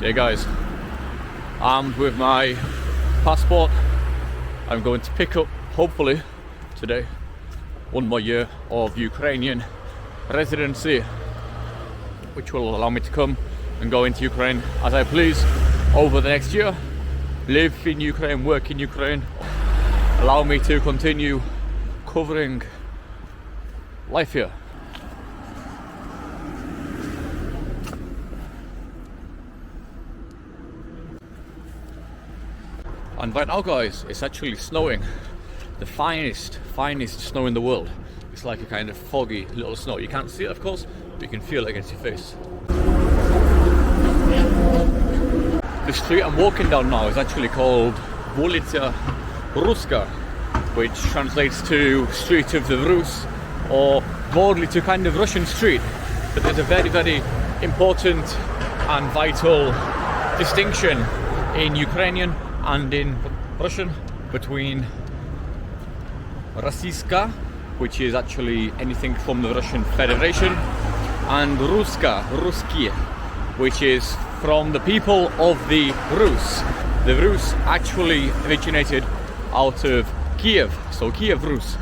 Hey guys, armed with my passport, I'm going to pick up, hopefully today, one more year of Ukrainian residency, which will allow me to come and go into Ukraine as I please over the next year, live in Ukraine, work in Ukraine, allow me to continue covering life here. And right now guys, it's actually snowing. The finest snow in the world. It's like a kind of foggy little snow. You can't see it of course, but you can feel it against your face. The street I'm walking down now is actually called Улица Ruska, which translates to Street of the Rus, or broadly to kind of Russian street. But there's a very important and vital distinction in Ukrainian and in Russian between Российска, which is actually anything from the Russian Federation, and Ruska, Ruski, which is from the people of the Rus. The Rus actually originated out of Kiev, so Kiev Rus.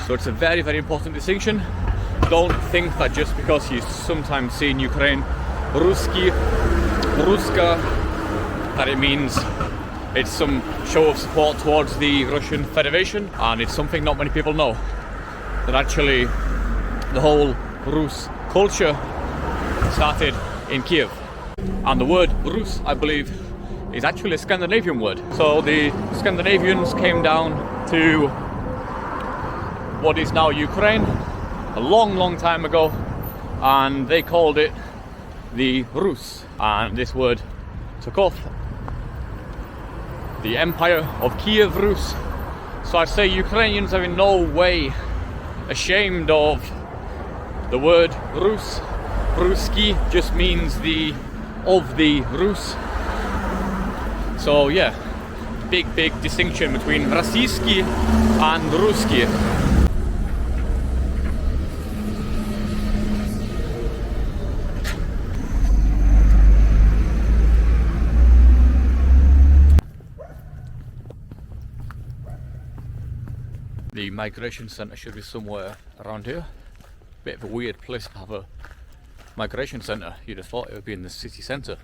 So it's a very important distinction. Don't think that just because you sometimes see in Ukraine Ruski, Ruska, that it means it's some show of support towards the Russian Federation, and it's something not many people know, that actually the whole Rus culture started in Kiev. And the word Rus, I believe, is actually a Scandinavian word. So the Scandinavians came down to what is now Ukraine a long time ago, and they called it the Rus, and this word took off. The Empire of Kiev Rus. So I'd say Ukrainians are in no way ashamed of the word Rus. Ruski just means the Rus. So yeah, big distinction between Российский and Ruski. The migration centre should be somewhere around here. Bit of a weird place to have a migration centre. You'd have thought it would be in the city centre.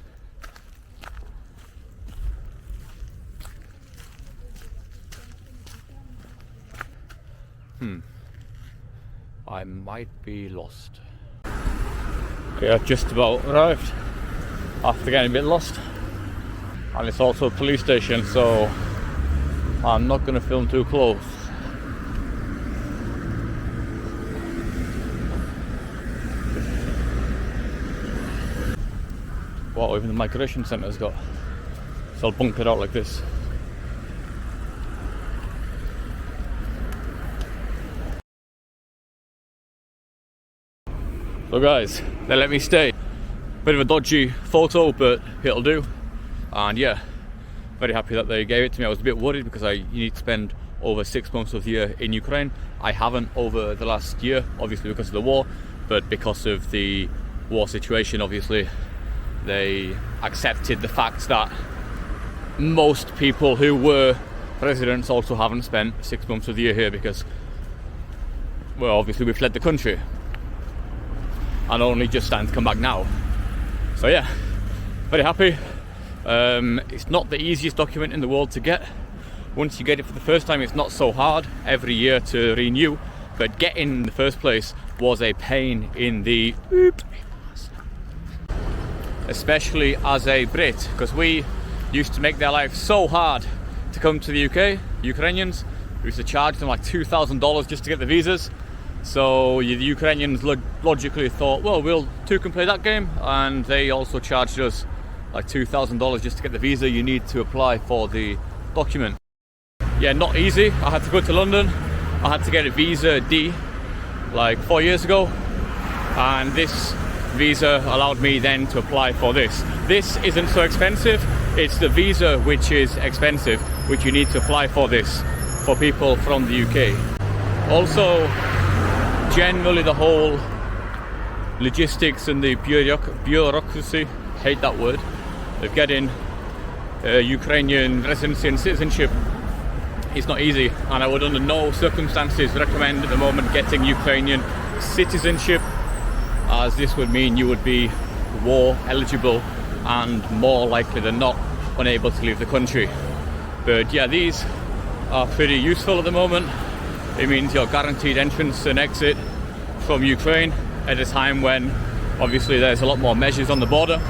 I might be lost. Okay, I've just about arrived after getting a bit lost. And it's also a police station, so I'm not going to film too close. Wow, even the migration centre's got, it's all bunkered out like this. So guys, they let me stay. Bit of a dodgy photo, but it'll do. And yeah, very happy that they gave it to me. I was a bit worried because you need to spend over 6 months of the year in Ukraine. I haven't over the last year, obviously because of the war, but because of the war situation, obviously, they accepted the fact that most people who were residents also haven't spent 6 months of the year here because, well, obviously we fled the country and only just starting to come back now. So yeah, very happy. It's not the easiest document in the world to get. Once you get it for the first time, it's not so hard every year to renew, but getting in the first place was a pain in the especially as a Brit, because we used to make their life so hard to come to the UK. Ukrainians, we used to charge them like $2,000 just to get the visas. So the Ukrainians logically thought, well, we'll too can play that game, and they also charged us like $2,000 just to get the visa you need to apply for the document. Yeah, not easy. I had to go to London. I had to get a visa D like 4 years ago, and this visa allowed me then to apply for this. This isn't so expensive, it's the visa which is expensive, which you need to apply for this for people from the UK. Also, generally the whole logistics and the bureaucracy, hate that word, of getting Ukrainian residency and citizenship is not easy, and I would under no circumstances recommend at the moment getting Ukrainian citizenship, as this would mean you would be war eligible and more likely than not unable to leave the country. But yeah, these are pretty useful at the moment. It means you're guaranteed entrance and exit from Ukraine at a time when obviously there's a lot more measures on the border.